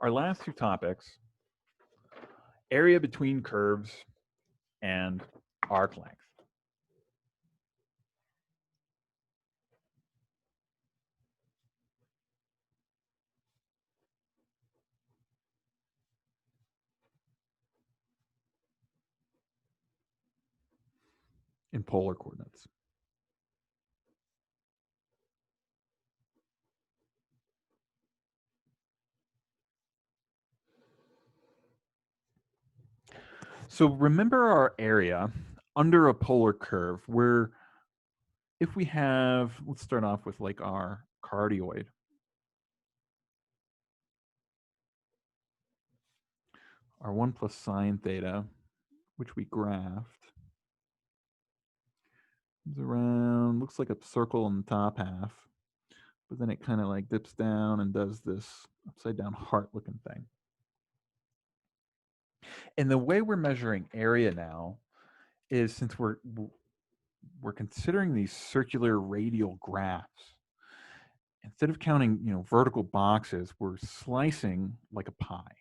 Our last two topics, area between curves and arc length. In polar coordinates. So remember our area under a polar curve where if we have, let's start off with like our cardioid. Our 1 plus sine theta, which we graphed, is around, looks like a circle in the top half, but then it kind of like dips down and does this upside down heart looking thing. And the way we're measuring area now is, since we're considering these circular radial graphs, instead of counting, vertical boxes, we're slicing like a pie.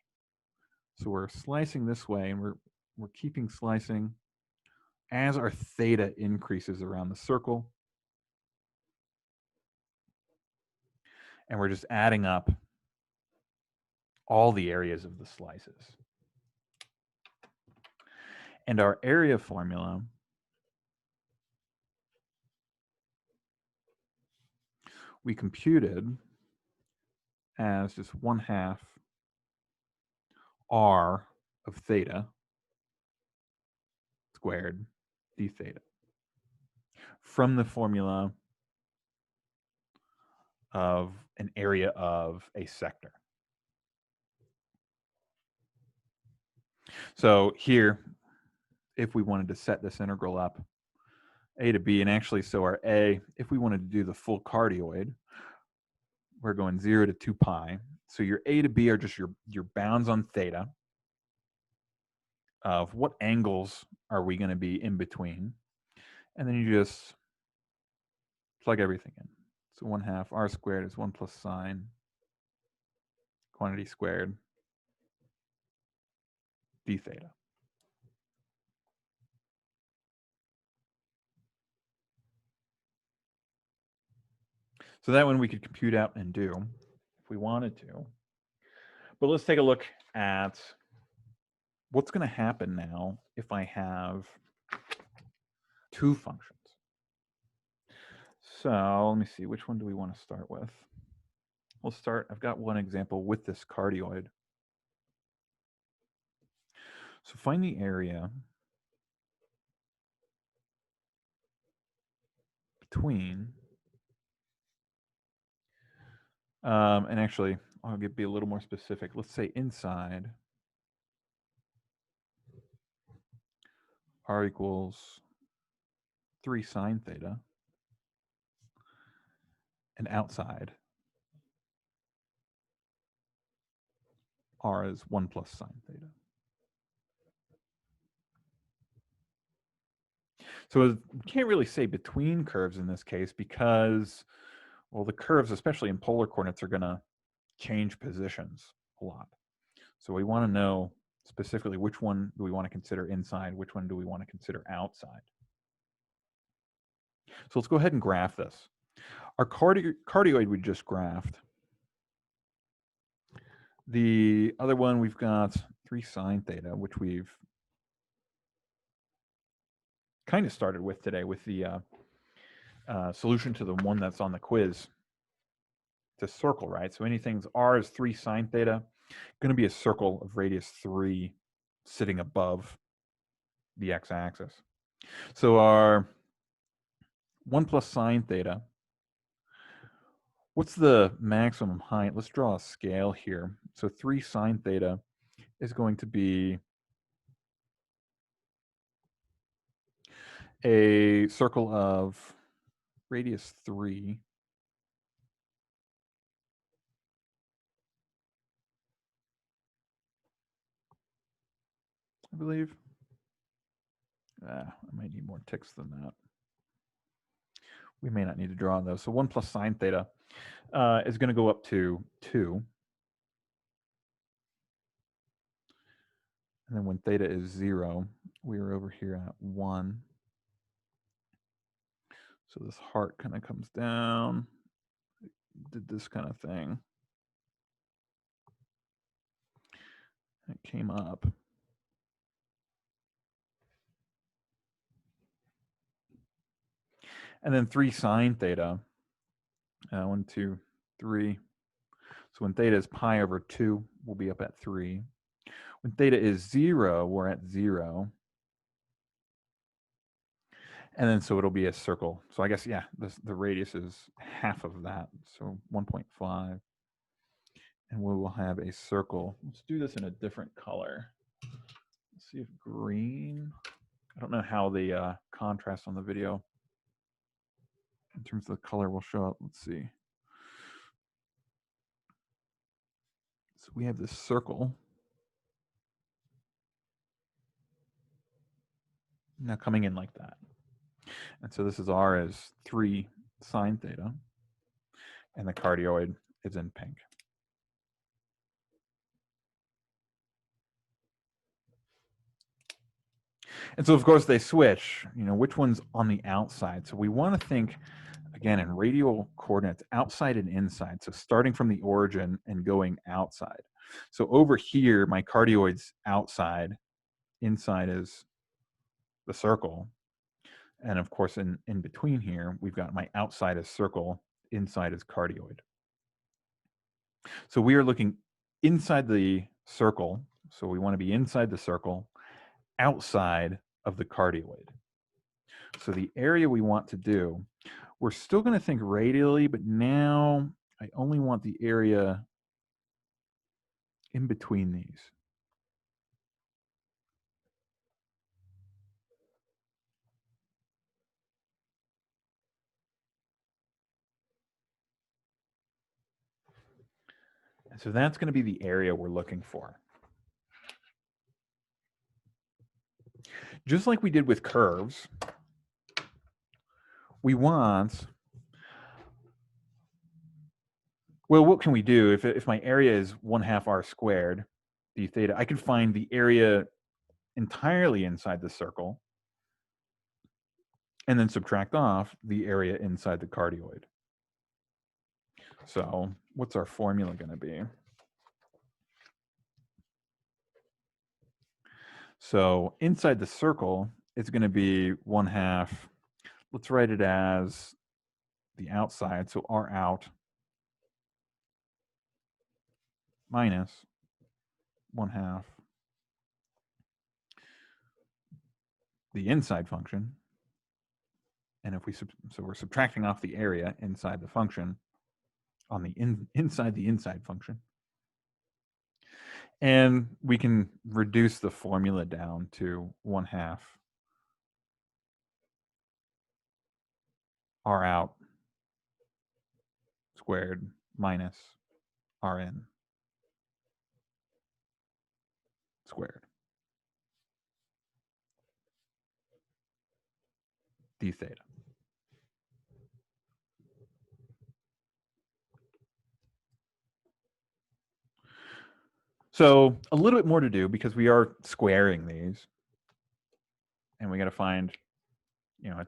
So we're slicing this way, and we're keeping slicing as our theta increases around the circle. And we're just adding up all the areas of the slices. And our area formula we computed as just 1/2 r of theta squared d theta from the formula of an area of a sector. So here, if we wanted to set this integral up a to b, and actually, so our a, if we wanted to do the full cardioid, we're going 0 to 2 pi. So your a to b are just your bounds on theta of what angles are we going to be in between. And then you just plug everything in. So 1/2 r squared is 1 plus sine quantity squared d theta. So that one we could compute out and do if we wanted to. But let's take a look at what's going to happen now if I have two functions. So let me see, which one do we want to start with? We'll start, I've got one example with this cardioid. So find the area between, and actually, I'll be a little more specific. Let's say inside r equals 3 sine theta, and outside r is 1 plus sine theta. So we can't really say between curves in this case because, well, the curves, especially in polar coordinates, are going to change positions a lot. So we want to know specifically which one do we want to consider inside, which one do we want to consider outside. So let's go ahead and graph this. Our cardioid we just graphed. The other one, we've got 3 sine theta, which we've kind of started with today with the solution to the one that's on the quiz. It's a circle, right? So anything's r is 3 sine theta, going to be a circle of radius 3 sitting above the x-axis. So our 1 plus sine theta, what's the maximum height? Let's draw a scale here. So 3 sine theta is going to be a circle of radius 3 I believe. I might need more ticks than that. We may not need to draw those. So 1 plus sine theta is going to go up to 2. And then when theta is 0, we are over here at 1. So this heart kind of comes down, did this kind of thing. It came up. And then 3 sine theta. 1, 2, 3. So when theta is pi over 2, we'll be up at 3. When theta is 0, we're at 0. And then so it'll be a circle. So I guess, yeah, the radius is half of that. So 1.5. And we will have a circle. Let's do this in a different color. Let's see if green. I don't know how the contrast on the video in terms of the color will show up. Let's see. So we have this circle. Now coming in like that. And so this is R as 3 sine theta. And the cardioid is in pink. And so, of course, they switch, which one's on the outside. So we want to think, again, in radial coordinates, outside and inside. So starting from the origin and going outside. So over here, my cardioid's outside. Inside is the circle. And of course, in between here, we've got my outside is circle, inside is cardioid. So we are looking inside the circle. So we want to be inside the circle, outside of the cardioid. So the area we want to do, we're still going to think radially, but now I only want the area in between these. And so that's going to be the area we're looking for. Just like we did with curves, we want, well, what can we do? If my area is 1/2 r squared, d theta, I can find the area entirely inside the circle and then subtract off the area inside the cardioid. So what's our formula going to be? So inside the circle, it's going to be 1/2. Let's write it as the outside, so R out minus 1/2 the inside function. And if so we're subtracting off the area inside the function on the inside the inside function. And we can reduce the formula down to 1/2 R out squared minus Rn squared d theta. So a little bit more to do because we are squaring these. And we got to find,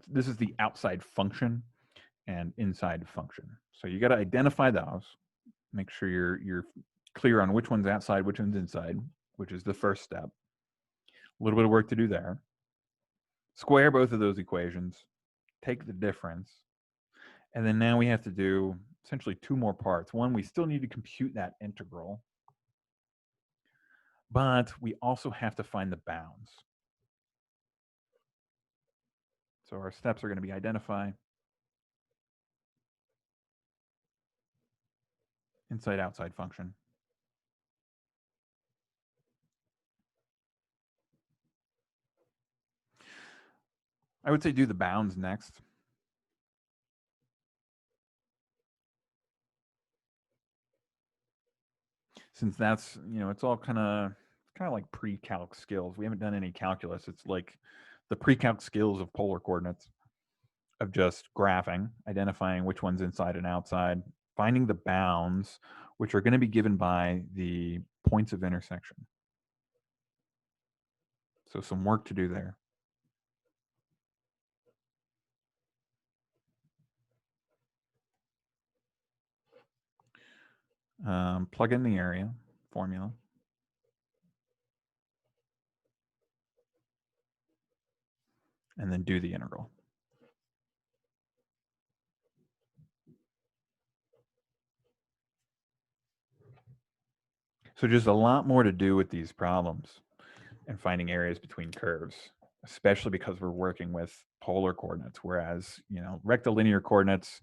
this is the outside function and inside function. So you got to identify those, make sure you're clear on which one's outside, which one's inside, which is the first step. A little bit of work to do there. Square both of those equations, take the difference, and then now we have to do essentially 2 more parts. One, we still need to compute that integral, but we also have to find the bounds. So our steps are going to be identify inside-outside function. I would say do the bounds next. Since that's, it's all kind of like pre-calc skills. We haven't done any calculus. It's like the pre-calc skills of polar coordinates, of just graphing, identifying which one's inside and outside, finding the bounds, which are going to be given by the points of intersection. So some work to do there. Plug in the area formula. And then do the integral. So just a lot more to do with these problems and finding areas between curves, especially because we're working with polar coordinates, whereas, rectilinear coordinates,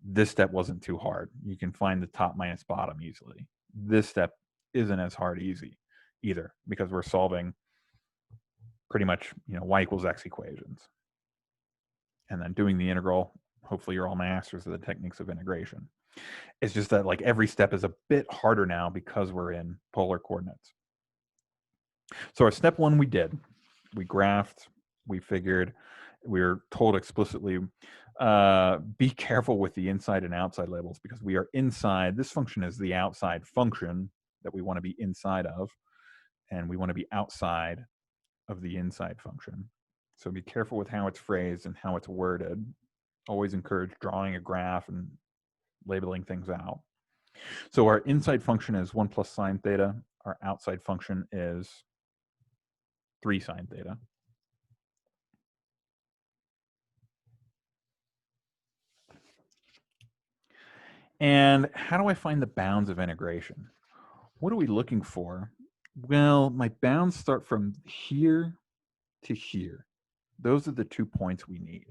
this step wasn't too hard. You can find the top minus bottom easily. This step isn't as hard easy either, because we're solving pretty much, y equals x equations. And then doing the integral, hopefully you're all masters of the techniques of integration. It's just that like every step is a bit harder now because we're in polar coordinates. So our step one we did. We graphed, we figured, we were told explicitly, be careful with the inside and outside labels because we are inside. This function is the outside function that we want to be inside of, and we want to be outside of the inside function. So be careful with how it's phrased and how it's worded. Always encourage drawing a graph and labeling things out. So our inside function is 1 plus sine theta. Our outside function is 3 sine theta. And how do I find the bounds of integration? What are we looking for? Well, my bounds start from here to here. Those are the 2 points we need.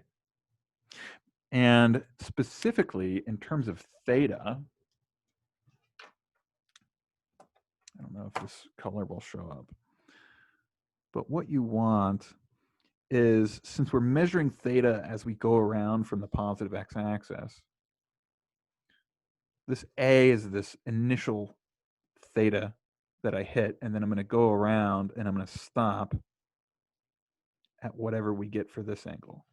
And specifically, in terms of theta, I don't know if this color will show up, but what you want is, since we're measuring theta as we go around from the positive x-axis, this A is this initial theta that I hit, and then I'm going to go around and I'm going to stop at whatever we get for this angle.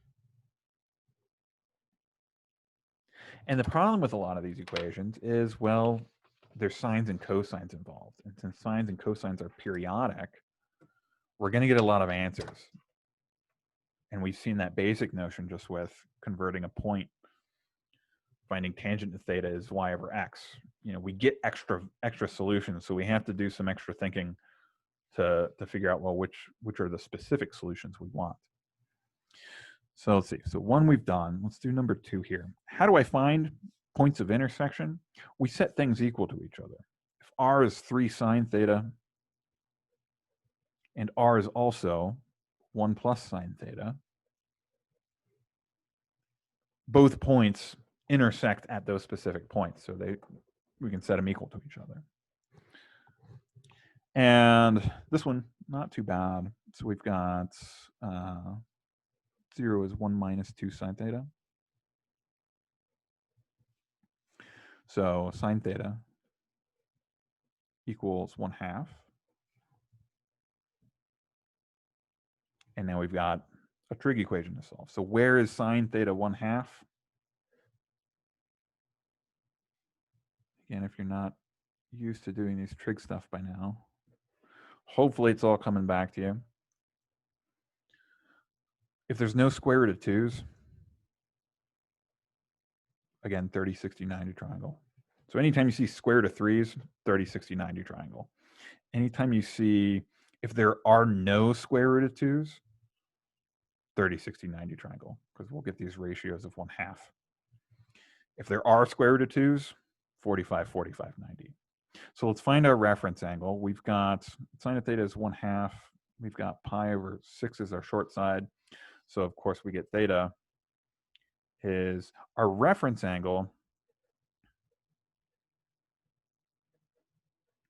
And the problem with a lot of these equations is, well, there's sines and cosines involved. And since sines and cosines are periodic, we're going to get a lot of answers. And we've seen that basic notion just with converting a point. Finding tangent to theta is y over x. We get extra solutions, so we have to do some extra thinking to figure out, well, which are the specific solutions we want. So let's see. So one we've done. Let's do number 2 here. How do I find points of intersection? We set things equal to each other. If r is 3 sine theta and r is also 1 plus sine theta, both points intersect at those specific points. So we can set them equal to each other. And this one, not too bad. So we've got 0 is 1 minus 2 sine theta. So sine theta equals 1/2. And now we've got a trig equation to solve. So where is sine theta 1/2? Again, if you're not used to doing these trig stuff by now, hopefully it's all coming back to you. If there's no square root of 2's, again, 30, 60, 90 triangle. So anytime you see square root of 3's, 30, 60, 90 triangle. Anytime you see, if there are no square root of 2's, 30, 60, 90 triangle, because we'll get these ratios of 1/2. If there are square root of 2's, 45, 45, 90. So let's find our reference angle. We've got sine of theta is 1/2. We've got pi over 6 is our short side. So of course we get theta is our reference angle.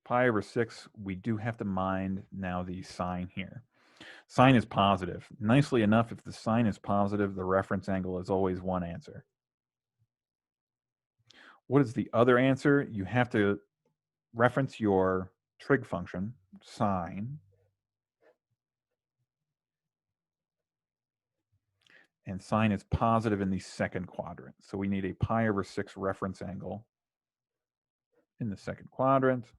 Pi over 6, we do have to mind now the sine here. Sine is positive. Nicely enough, if the sine is positive, the reference angle is always one answer. What is the other answer? You have to reference your trig function, sine, and sine is positive in the second quadrant. So we need a pi over 6 reference angle in the second quadrant.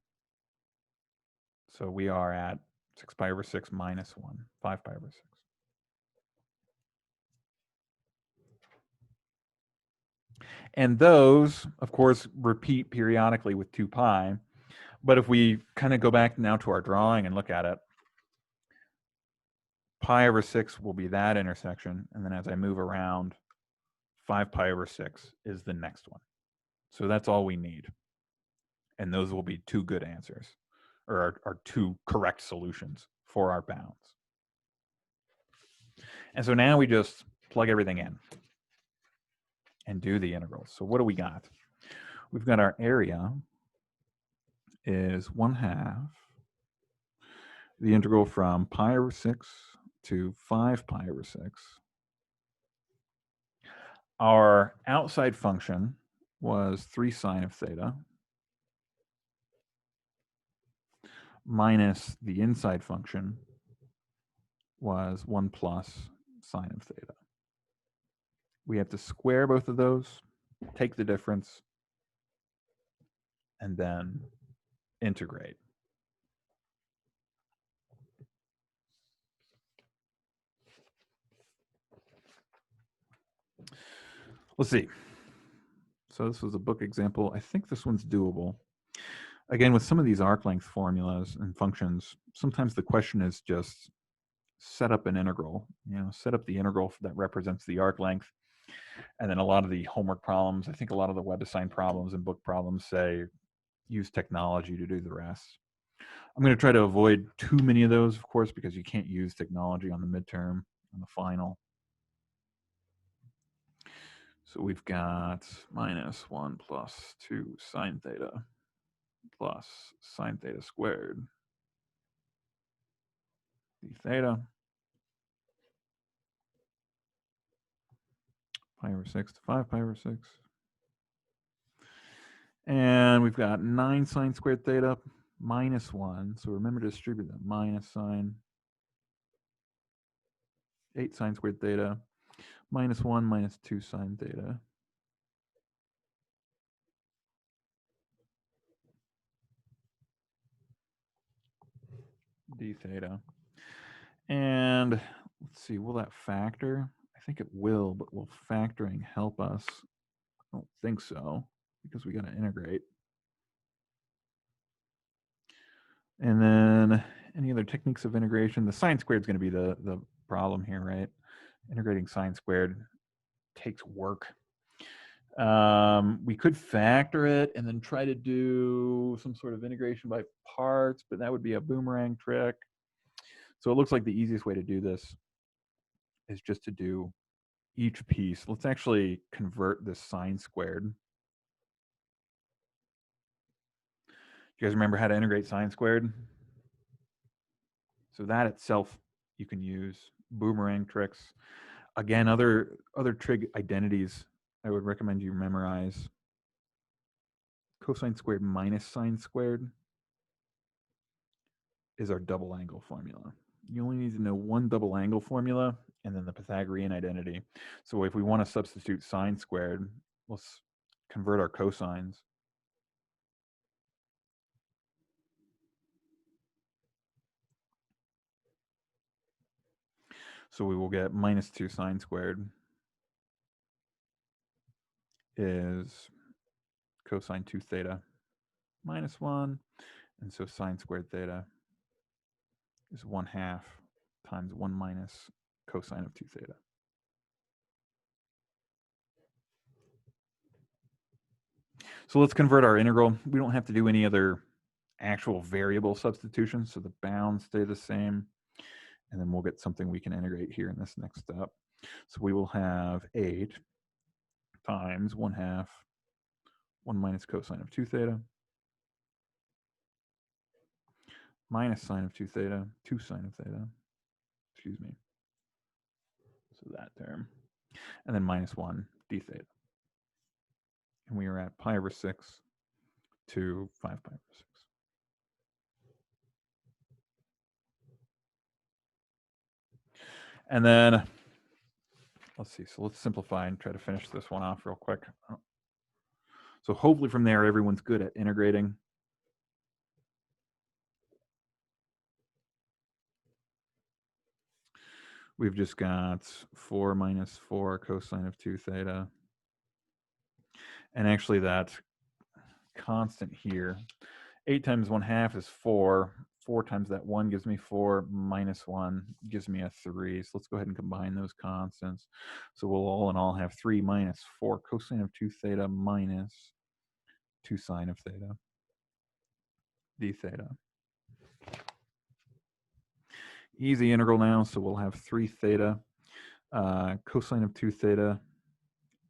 So we are at 6 pi over 6 minus 1, 5 pi over 6. And those, of course, repeat periodically with 2 pi. But if we kind of go back now to our drawing and look at it, pi over 6 will be that intersection. And then as I move around, 5 pi over 6 is the next one. So that's all we need. And those will be 2 good answers, or our 2 correct solutions for our bounds. And so now we just plug everything in and do the integrals. So what do we got? We've got our area is 1/2 the integral from pi over 6 to 5 pi over 6. Our outside function was 3 sine of theta minus the inside function was 1 plus sine of theta. We have to square both of those, take the difference, and then integrate. Let's see. So this was a book example. I think this one's doable. Again, with some of these arc length formulas and functions, sometimes the question is just set up an integral, set up the integral that represents the arc length. And then a lot of the homework problems, I think a lot of the web assigned problems and book problems say use technology to do the rest. I'm going to try to avoid too many of those, of course, because you can't use technology on the midterm, on the final. So we've got minus 1 plus 2 sine theta plus sine theta squared d theta pi over 6 to 5 pi over 6. And we've got 9 sine squared theta minus 1. So remember to distribute that minus sign. 8 sine squared theta minus 1 minus 2 sine theta. D theta. And let's see, will that factor? I think it will, but will factoring help us? I don't think so, because we got to integrate. And then any other techniques of integration? The sine squared is going to be the problem here, right? Integrating sine squared takes work. We could factor it and then try to do some sort of integration by parts, but that would be a boomerang trick. So it looks like the easiest way to do this is just to do each piece. Let's actually convert this sine squared. Do you guys remember how to integrate sine squared? So that itself you can use. Boomerang tricks. Again, other trig identities I would recommend you memorize. Cosine squared minus sine squared is our double angle formula. You only need to know one double angle formula and then the Pythagorean identity. So if we want to substitute sine squared, let's convert our cosines. So we will get minus 2 sine squared is cosine 2 theta minus 1. And so sine squared theta is 1/2 times 1 minus cosine of 2 theta. So let's convert our integral. We don't have to do any other actual variable substitutions, so the bounds stay the same. And then we'll get something we can integrate here in this next step. So we will have 8 times 1/2 1 minus cosine of 2 theta minus sine of 2 theta, 2 sine of theta, excuse me. So that term. And then minus 1 d theta. And we are at pi over 6 to 5 pi over 6. And then, let's see. So let's simplify and try to finish this one off real quick. So hopefully from there, everyone's good at integrating. we've just got 4 minus 4 cosine of 2 theta. And actually that constant here, 8 times 1/2 is 4. 4 times that 1 gives me 4, minus 1 gives me a 3. So let's go ahead and combine those constants. So we'll all in all have 3 minus 4 cosine of 2 theta minus 2 sine of theta d theta. Easy integral now, so we'll have 3 theta cosine of 2 theta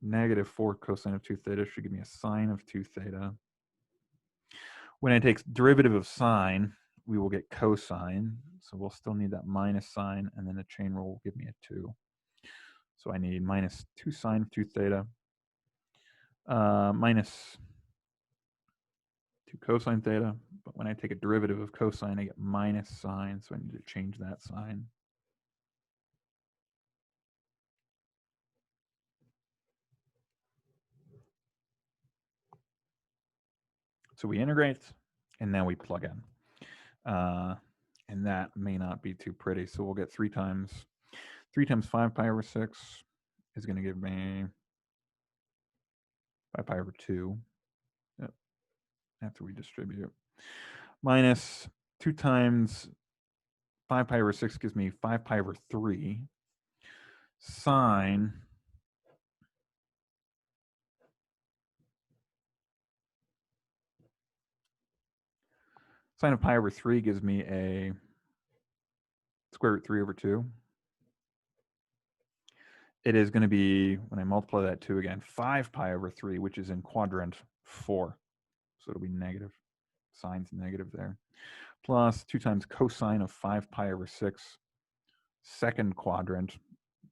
negative 4 cosine of 2 theta should give me a sine of 2 theta. When I take derivative of sine, we will get cosine. So we'll still need that minus sign, and then the chain rule will give me a 2. So I need minus 2 sine of 2 theta minus 2 cosine theta. But when I take a derivative of cosine, I get minus sine, so I need to change that sign. So we integrate, and now we plug in. And that may not be too pretty. So we'll get 3 times 5 pi over 6 is going to give me 5 pi over 2. Yep. After we distribute. Minus 2 times 5 pi over 6 gives me 5 pi over 3. Sine of pi over 3 gives me a square root 3 over 2. It is going to be, when I multiply that 2 again, 5 pi over 3, which is in quadrant 4. So it'll be negative. Sine's negative there. Plus 2 times cosine of 5 pi over 6, second quadrant,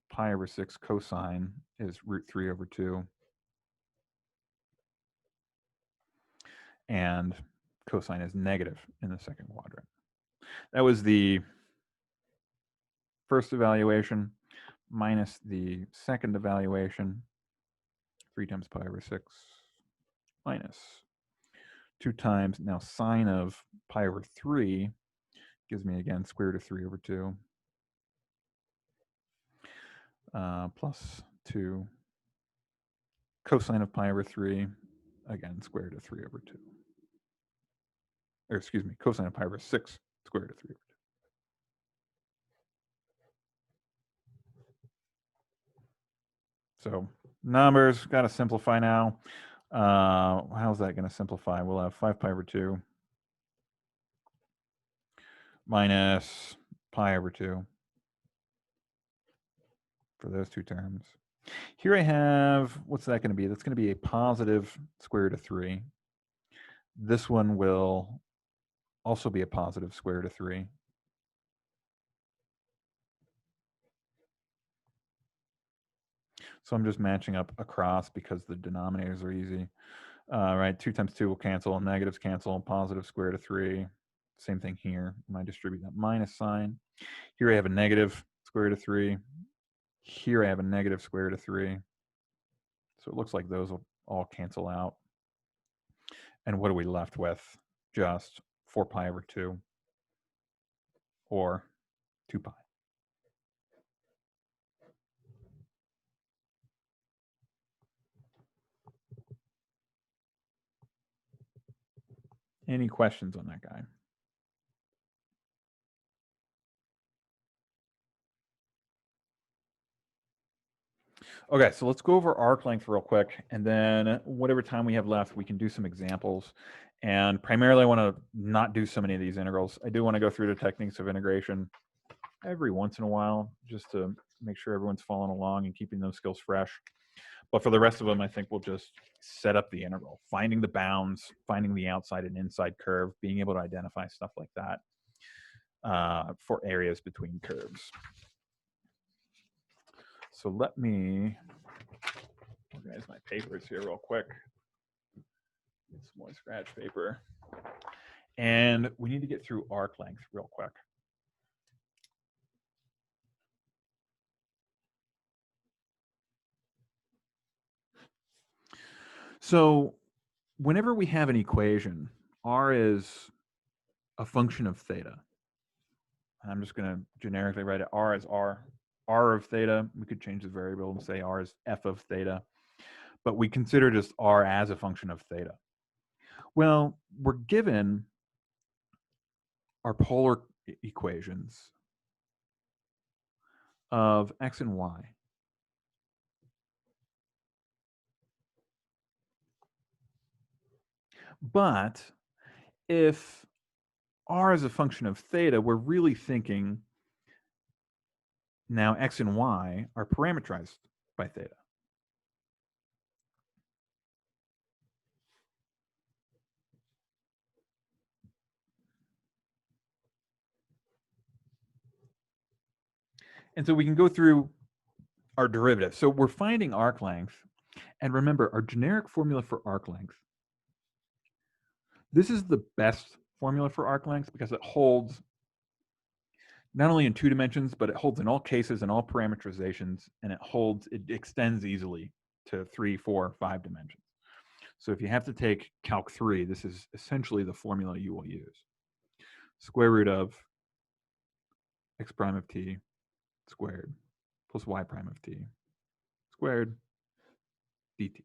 pi over 6 cosine is root 3 over 2. And cosine is negative in the second quadrant. That was the first evaluation minus the second evaluation, 3 times pi over 6 minus 2 times, now sine of pi over 3 gives me again square root of 3 over 2 plus 2 cosine of pi over 3, again square root of 3 over 2. Or excuse me, cosine of pi over 6 square root of 3 over 2. So numbers, got to simplify now. How's that going to simplify? We'll have 5 pi over 2 minus pi over 2 for those two terms. Here I have, what's that going to be? That's going to be a positive square root of 3. This one will also be a positive square root of 3. So I'm just matching up across because the denominators are easy. Right, 2 times 2 will cancel, negatives cancel, positive square root of 3. Same thing here. When I distribute that minus sign. Here I have a negative square root of 3. Here I have a negative square root of 3. So it looks like those will all cancel out. And what are we left with? Just 4 pi over 2 or 2 pi. Any questions on that guy? Okay, so let's go over arc length real quick, and then whatever time we have left, we can do some examples. And primarily, I want to not do so many of these integrals. I do want to go through the techniques of integration every once in a while, just to make sure everyone's following along and keeping those skills fresh. But for the rest of them, I think we'll just set up the integral, finding the bounds, finding the outside and inside curve, being able to identify stuff like that for areas between curves. So let me organize my papers here real quick. Get some more scratch paper. And we need to get through arc length real quick. So whenever we have an equation, r is a function of theta. I'm just going to generically write it r as r. r of theta. We could change the variable and say r is f of theta, but we consider just r as a function of theta. Well, we're given our polar equations of x and y. But if r is a function of theta, we're really thinking now x and y are parameterized by theta. And so we can go through our derivative. So we're finding arc length. And remember, our generic formula for arc length, this is the best formula for arc length because it holds not only in 2 dimensions, but it holds in all cases and all parameterizations, and it extends easily to 3, 4, 5 dimensions. So if you have to take Calc 3, this is essentially the formula you will use. Square root of x prime of t squared plus y prime of t squared dt.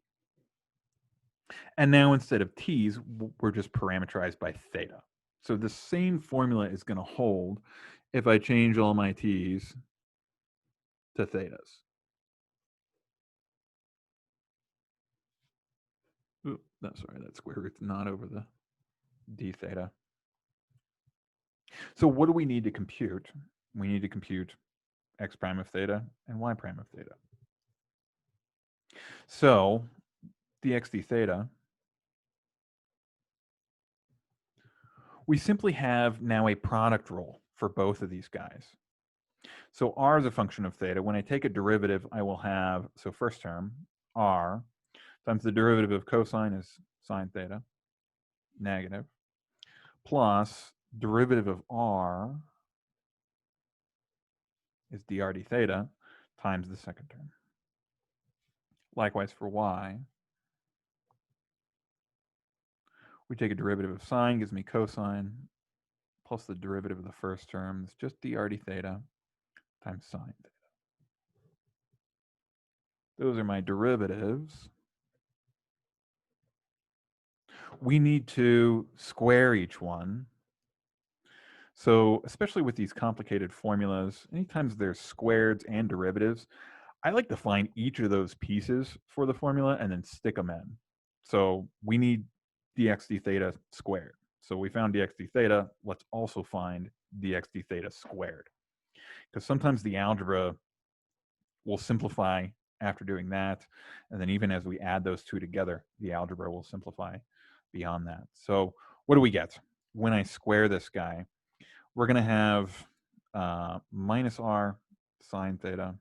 And now instead of t's, we're just parameterized by theta. So the same formula is going to hold if I change all my t's to thetas. Ooh, no, sorry, that square root's not over the d theta. So what do we need to compute? We need to compute x prime of theta and y prime of theta. So dx d theta, we simply have now a product rule for both of these guys. So r is a function of theta. When I take a derivative, I will have, so first term, r times the derivative of cosine is sine theta, negative, plus derivative of r is dr d theta times the second term. Likewise for y, we take a derivative of sine, gives me cosine, plus the derivative of the first term is just dr d theta times sine theta. Those are my derivatives. We need to square each one. So especially with these complicated formulas, anytime there's squareds and derivatives, I like to find each of those pieces for the formula and then stick them in. So we need dx d theta squared. So we found dx d theta. Let's also find dx d theta squared. Because sometimes the algebra will simplify after doing that. And then even as we add those two together, the algebra will simplify beyond that. So what do we get? When I square this guy, we're going to have minus r sine theta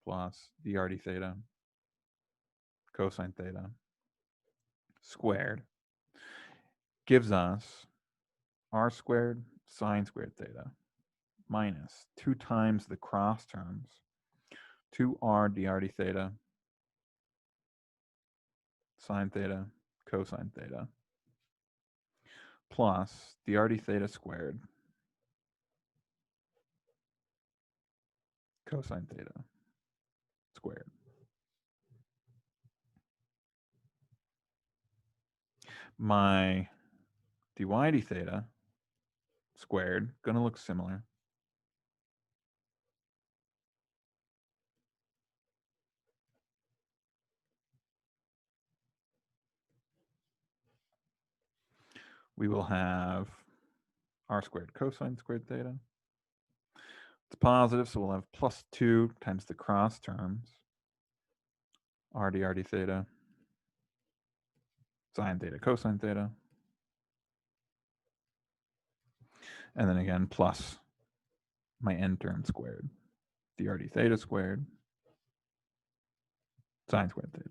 plus dr d theta cosine theta squared gives us r squared sine squared theta minus 2 times the cross terms 2r dr d theta sine theta cosine theta plus dr d theta squared cosine theta squared. My dy d theta squared going to look similar. We will have r squared cosine squared theta. It's positive, so we'll have plus 2 times the cross terms, r d theta, sine theta cosine theta, and then again plus my n term squared, dr d theta squared, sine squared theta.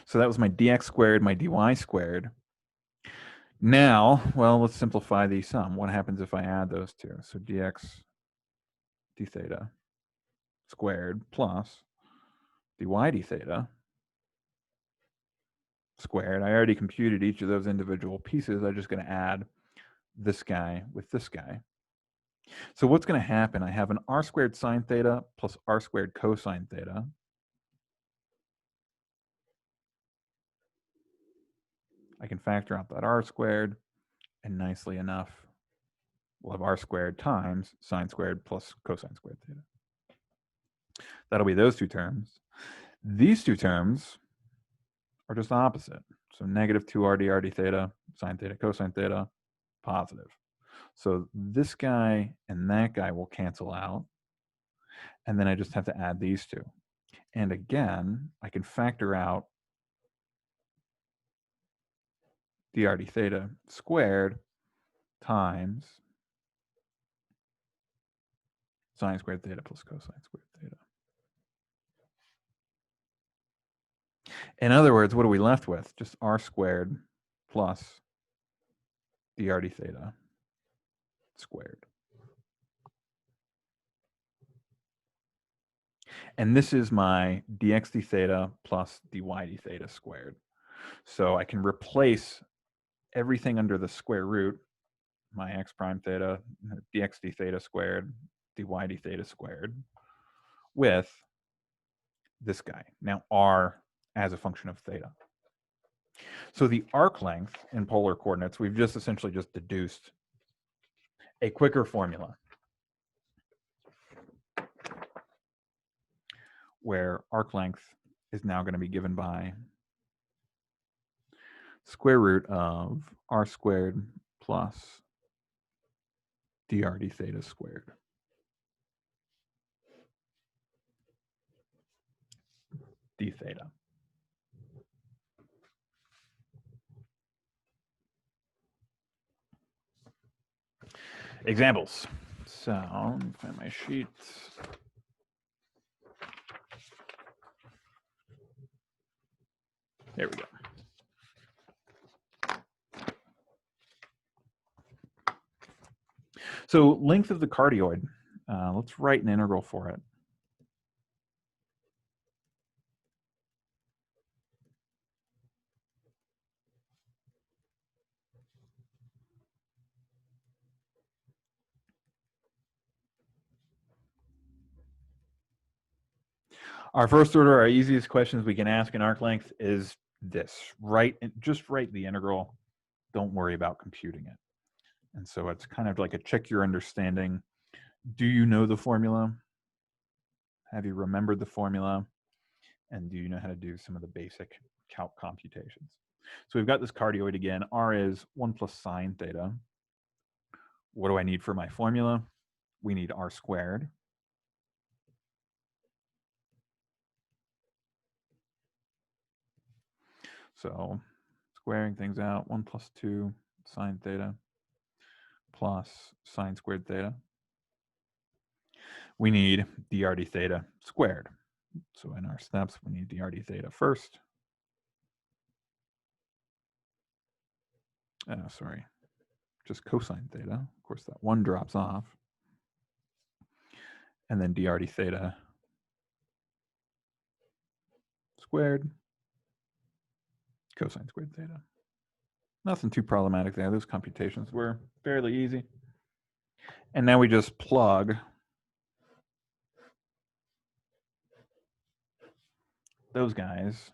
So that was my dx squared, my dy squared. Now, well, let's simplify the sum. What happens if I add those two? So dx d theta squared plus dy d theta squared. I already computed each of those individual pieces. I'm just going to add this guy with this guy. So what's going to happen? I have an r squared sine theta plus r squared cosine theta. I can factor out that r squared, and nicely enough, we'll have r squared times sine squared plus cosine squared theta. That'll be those two terms. These two terms are just opposite. So negative 2r dr d theta, sine theta, cosine theta, positive. So this guy and that guy will cancel out. And then I just have to add these two. And again, I can factor out dr d theta squared times sine squared theta plus cosine squared theta. In other words, what are we left with? Just r squared plus dr d theta squared. And this is my dx d theta plus dy d theta squared. So I can replace everything under the square root, my x prime theta, dx d theta squared, dy d theta squared, with this guy. Now r as a function of theta. So the arc length in polar coordinates, we've just essentially just deduced a quicker formula where arc length is now going to be given by square root of r squared plus dr d theta squared. D theta. Examples. So let me find my sheets. There we go. So length of the cardioid. Let's write an integral for it. Our first order, our easiest questions we can ask in arc length is this. Just write the integral. Don't worry about computing it. And so it's kind of like a check your understanding. Do you know the formula? Have you remembered the formula? And do you know how to do some of the basic calc computations? So we've got this cardioid again. R is 1 plus sine theta. What do I need for my formula? We need r squared. So squaring things out, 1 plus 2 sine theta plus sine squared theta. We need dr d theta squared. So in our steps, we need dr d theta first. Sorry, just cosine theta. Of course, that 1 drops off. And then dr d theta squared, cosine squared theta. Nothing too problematic there. Those computations were fairly easy. And now we just plug those guys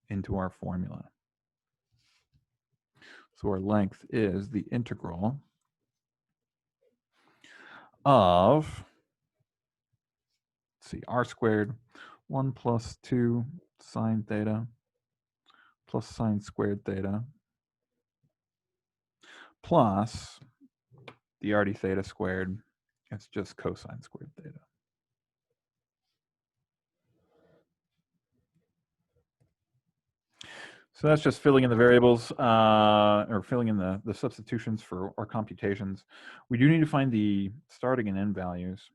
into our formula. So our length is the integral of, let's see, r squared 1 plus 2 sine theta plus sine squared theta plus dr d theta squared. It's just cosine squared theta. So that's just filling in the variables, or filling in the substitutions for our computations. We do need to find the starting and end values.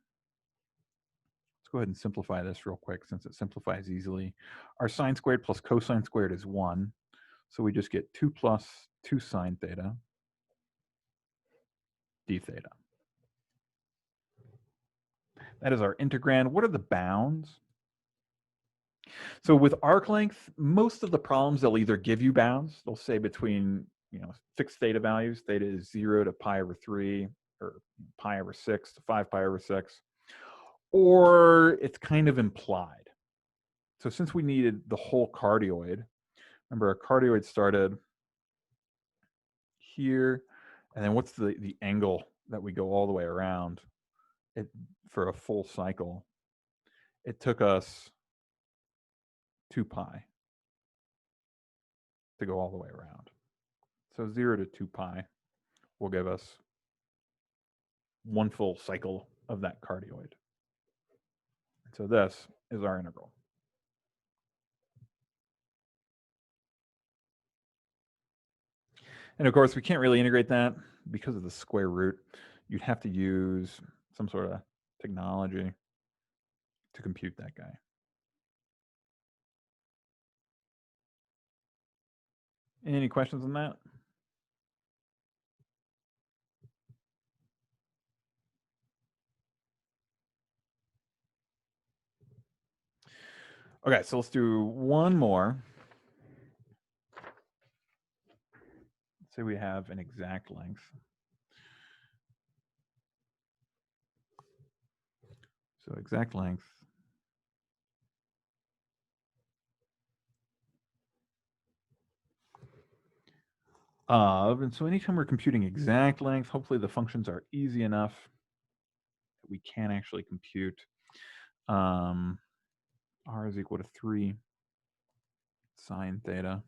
Let's go ahead and simplify this real quick since it simplifies easily. Our sine squared plus cosine squared is 1. So we just get 2 plus 2 sine theta d theta. That is our integrand. What are the bounds? So with arc length, most of the problems, they'll either give you bounds. They'll say between fixed theta values. Theta is 0 to pi over 3, or pi over 6 to 5 pi over 6, or it's kind of implied. So since we needed the whole cardioid, remember our cardioid started here, and then what's the angle that we go all the way around it for a full cycle? It took us 2 pi to go all the way around. So 0 to 2 pi will give us one full cycle of that cardioid. So this is our integral. And of course, we can't really integrate that because of the square root. You'd have to use some sort of technology to compute that guy. Any questions on that? Okay, so let's do one more. Let's say we have an exact length. So exact length of, and so anytime we're computing exact length, hopefully the functions are easy enough that we can actually compute. R is equal to 3 sine theta.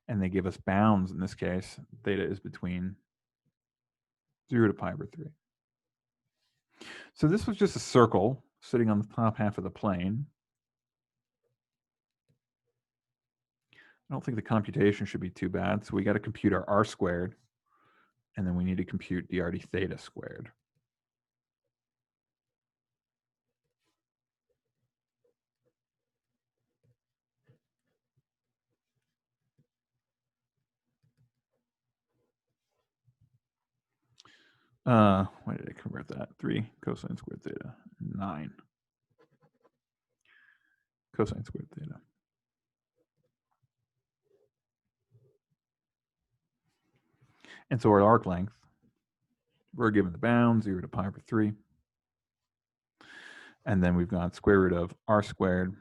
And they give us bounds in this case. Theta is between 0 to pi over 3. So this was just a circle sitting on the top half of the plane. I don't think the computation should be too bad. So we got to compute our r squared, and then we need to compute drd theta squared. Why did I convert that? 3 cosine squared theta, 9 cosine squared theta. And so our arc length, we're given the bound 0 to pi over 3. And then we've got square root of r squared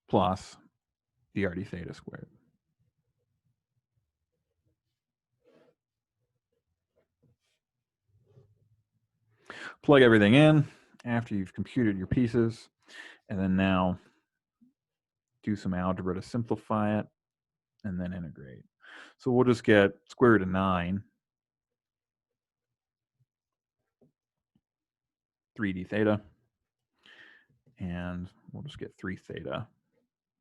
plus drd theta squared. Plug everything in after you've computed your pieces, and then now do some algebra to simplify it, and then integrate. So we'll just get square root of 9, 3d theta, and we'll just get 3 theta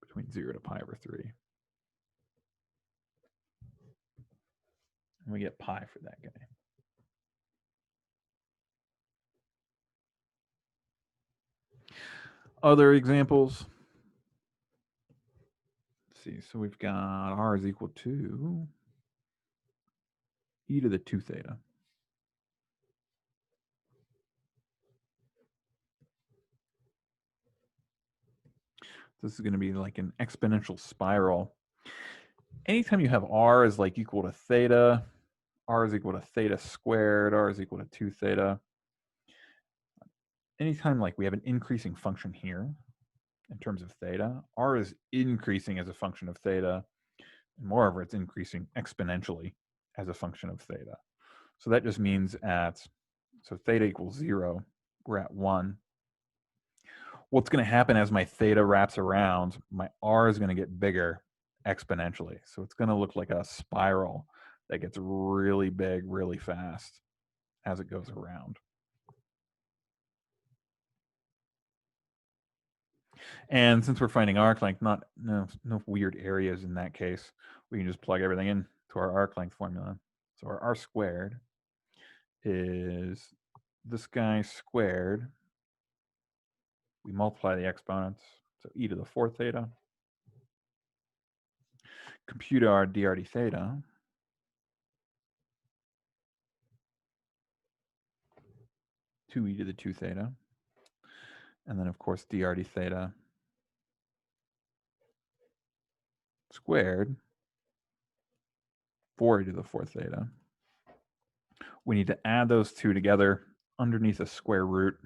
between 0 to pi over 3. And we get pi for that guy. Other examples. Let's see, so we've got r is equal to e to the 2 theta. This is going to be like an exponential spiral. Anytime you have r is like equal to theta, r is equal to theta squared, r is equal to 2 theta. Anytime like we have an increasing function here in terms of theta, r is increasing as a function of theta, and moreover, it's increasing exponentially as a function of theta. So that just means so theta equals 0, we're at 1. What's going to happen as my theta wraps around, my r is going to get bigger exponentially. So it's going to look like a spiral that gets really big really fast as it goes around. And since we're finding arc length, no weird areas in that case, we can just plug everything in to our arc length formula. So our r squared is this guy squared. We multiply the exponents, so e to the 4 theta. Compute our drd theta. Two e to the 2 theta. And then, of course, drd theta squared 4 e to the 4th theta. We need to add those two together underneath a square root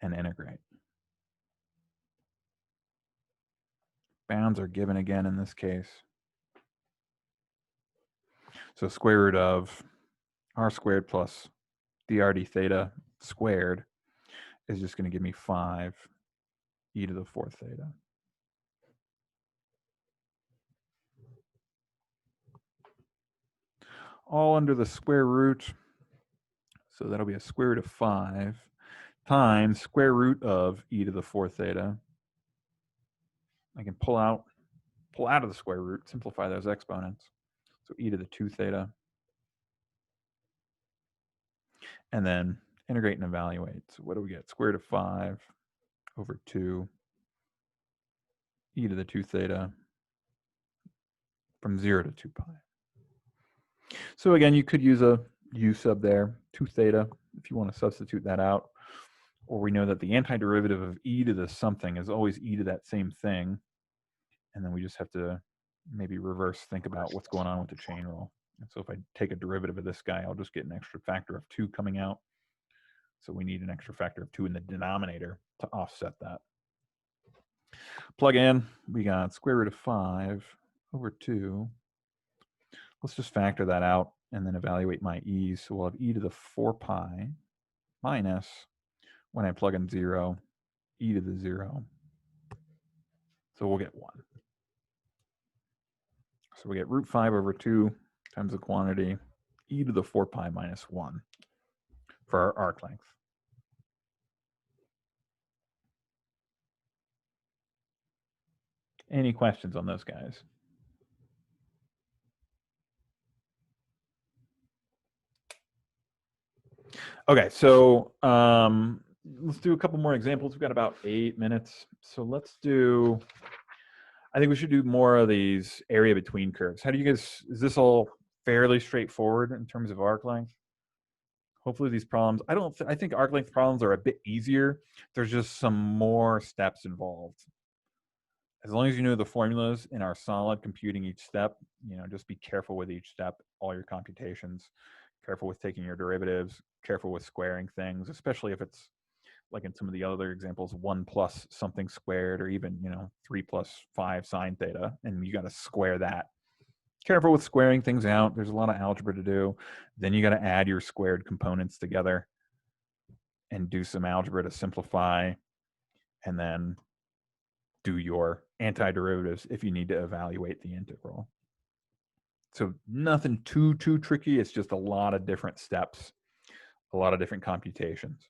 and integrate. Bounds are given again in this case. So square root of r squared plus drd theta squared is just going to give me 5 e to the 4th theta. All under the square root. So that'll be a square root of 5 times square root of e to the 4th theta. I can pull out of the square root, simplify those exponents. So e to the 2 theta. And then integrate and evaluate. So what do we get? Square root of 5 over 2 e to the 2 theta from 0 to 2 pi. So again, you could use a u sub there, 2 theta, if you want to substitute that out. Or we know that the antiderivative of e to the something is always e to that same thing. And then we just have to maybe reverse think about what's going on with the chain rule. And so if I take a derivative of this guy, I'll just get an extra factor of 2 coming out. So we need an extra factor of 2 in the denominator to offset that. Plug in, we got square root of 5 over 2. Let's just factor that out and then evaluate my e's. So we'll have e to the 4 pi minus, when I plug in 0, e to the 0. So we'll get 1. So we get root 5 over 2 times the quantity, e to the 4 pi minus 1 for our arc length. Any questions on those guys? Okay, so let's do a couple more examples. We've got about 8 minutes. So let's do, I think we should do more of these area between curves. How do you guys, is this all fairly straightforward in terms of arc length? Hopefully these problems, I think arc length problems are a bit easier. There's just some more steps involved. As long as you know the formulas and are solid computing each step, just be careful with each step, all your computations, careful with taking your derivatives, careful with squaring things, especially if it's like in some of the other examples, 1 plus something squared, or even, 3 plus 5 sine theta, and you got to square that. Careful with squaring things out. There's a lot of algebra to do. Then you got to add your squared components together and do some algebra to simplify, and then do your antiderivatives if you need to evaluate the integral. So nothing too tricky. It's just a lot of different steps, a lot of different computations.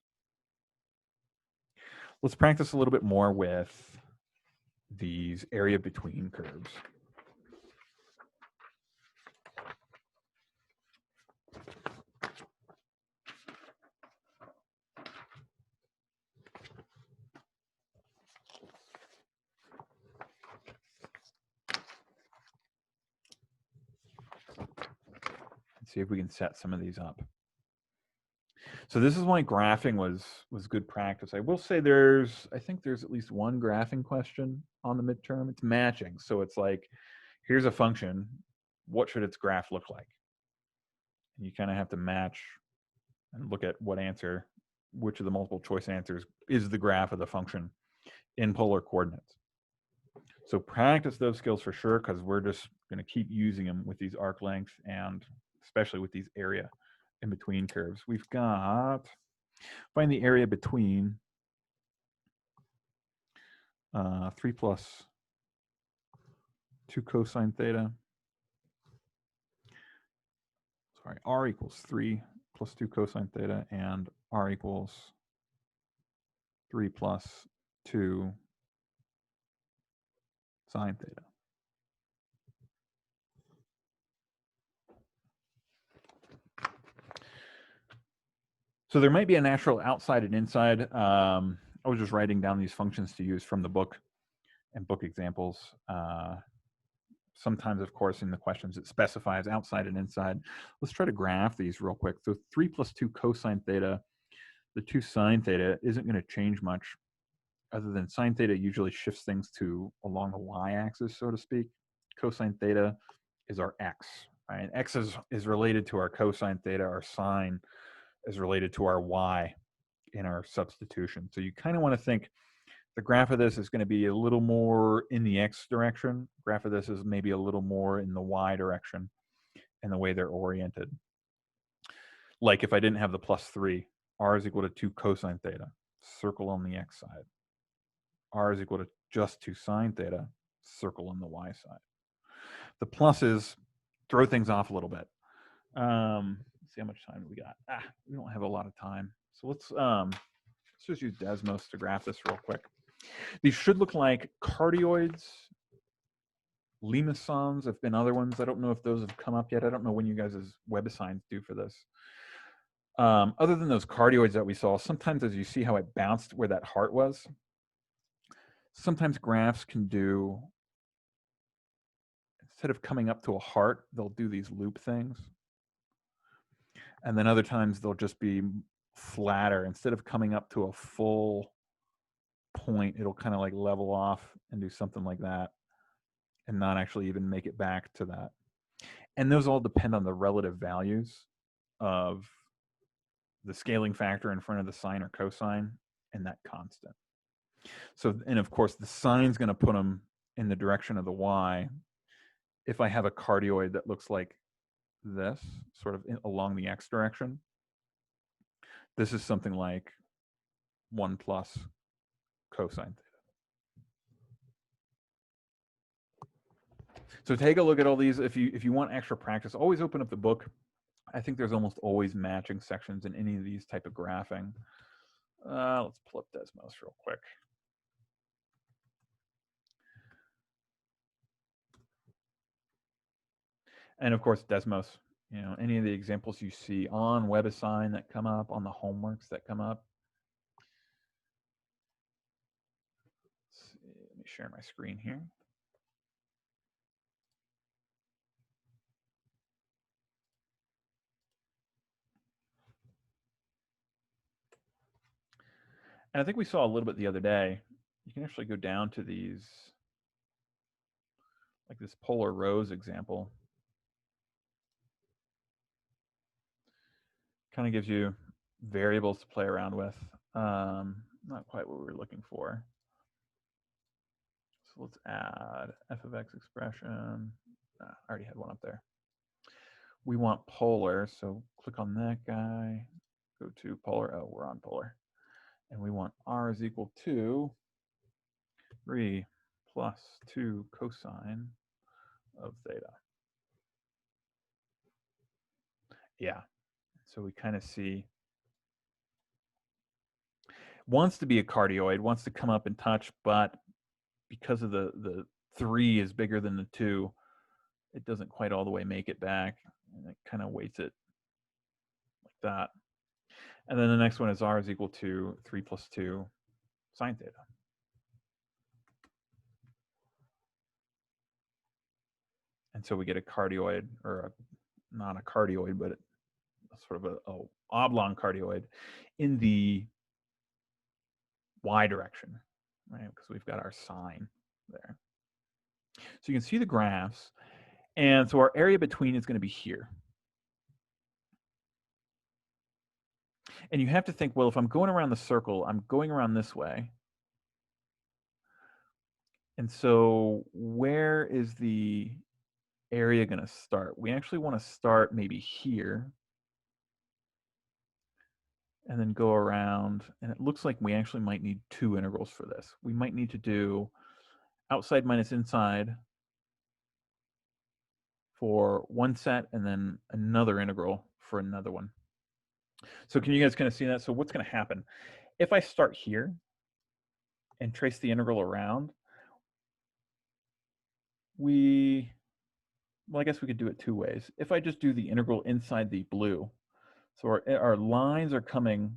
Let's practice a little bit more with these area between curves. Let's see if we can set some of these up. So this is why graphing was good practice. I will say I think there's at least one graphing question on the midterm. It's matching. So it's like, here's a function. What should its graph look like? And you kind of have to match and look at which of the multiple choice answers is the graph of the function in polar coordinates. So practice those skills for sure, because we're just going to keep using them with these arc length and especially with these area in between curves. We've got, find the area between 3 plus 2 cosine theta. Sorry, r equals 3 plus 2 cosine theta, and r equals 3 plus 2 sine theta. So there might be a natural outside and inside. I was just writing down these functions to use from the book and book examples. Sometimes, of course, in the questions it specifies outside and inside. Let's try to graph these real quick. So 3 plus 2 cosine theta, the 2 sine theta isn't going to change much, other than sine theta usually shifts things to along the y-axis, so to speak. Cosine theta is our x, right? X is related to our cosine theta. Our sine is related to our y in our substitution. So you kind of want to think the graph of this is going to be a little more in the x direction. Graph of this is maybe a little more in the y direction in the way they're oriented. Like if I didn't have the plus 3, r is equal to 2 cosine theta, circle on the x side. R is equal to just 2 sine theta, circle on the y side. The pluses throw things off a little bit. Let's see how much time we got. We don't have a lot of time. So let's just use Desmos to graph this real quick. These should look like cardioids. Limesons have been other ones. I don't know if those have come up yet. I don't know when you guys' web assigns do for this. Other than those cardioids that we saw, sometimes as you see how it bounced where that heart was, sometimes graphs can do, instead of coming up to a heart, they'll do these loop things. And then other times they'll just be flatter. Instead of coming up to a full point, it'll kind of like level off and do something like that and not actually even make it back to that. And those all depend on the relative values of the scaling factor in front of the sine or cosine and that constant. So, and of course, the sine's going to put them in the direction of the y. If I have a cardioid that looks like this, sort of along the x direction, this is something like 1 plus cosine theta. So take a look at all these. If you want extra practice, always open up the book. I think there's almost always matching sections in any of these type of graphing. Let's pull up Desmos real quick. And of course, Desmos, you know, any of the examples you see on WebAssign that come up, on the homeworks that come up. Let's see, let me share my screen here. And I think we saw a little bit the other day. You can actually go down to these, like this polar rows example. Kind of gives you variables to play around with. Not quite what we were looking for. So let's add f of x expression. I already had one up there. We want polar, so click on that guy. Go to polar. Oh, we're on polar. And we want r is equal to 3 plus 2 cosine of theta. Yeah. So we kind of see, wants to be a cardioid, wants to come up and touch, but because of the 3 is bigger than the 2, it doesn't quite all the way make it back, and it kind of weights it like that. And then the next one is r is equal to 3 plus 2 sine theta. And so we get a cardioid, or not a cardioid, but sort of a oblong cardioid in the y direction, right? Because we've got our sine there. So you can see the graphs. And so our area between is going to be here. And you have to think, well, if I'm going around the circle, I'm going around this way. And so where is the area going to start? We actually want to start maybe here and then go around. And it looks like we actually might need 2 integrals for this. We might need to do outside minus inside for one set and then another integral for another one. So can you guys kind of see that? So what's going to happen? If I start here and trace the integral around, well, I guess we could do it 2 ways. If I just do the integral inside the blue, so our lines are coming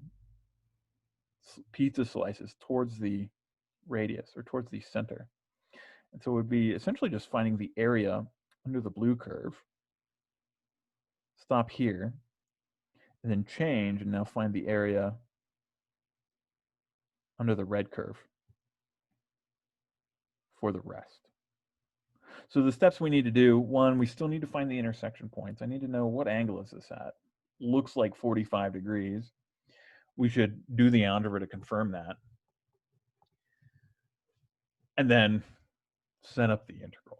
pizza slices towards the radius or towards the center. And so it would be essentially just finding the area under the blue curve, stop here, and then change, and now find the area under the red curve for the rest. So the steps we need to do, one, we still need to find the intersection points. I need to know what angle is this at. Looks like 45 degrees. We should do the algebra to confirm that. And then set up the integral.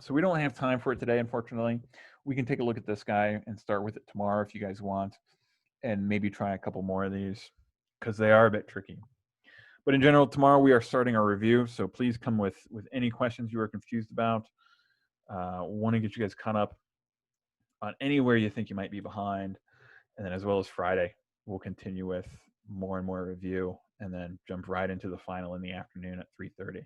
So we don't have time for it today, unfortunately. We can take a look at this guy and start with it tomorrow if you guys want, and maybe try a couple more of these because they are a bit tricky. But in general, tomorrow we are starting our review, so please come with any questions you are confused about. Want to get you guys caught up on anywhere you think you might be behind, and then as well as Friday, we'll continue with more and more review, and then jump right into the final in the afternoon at 3:30.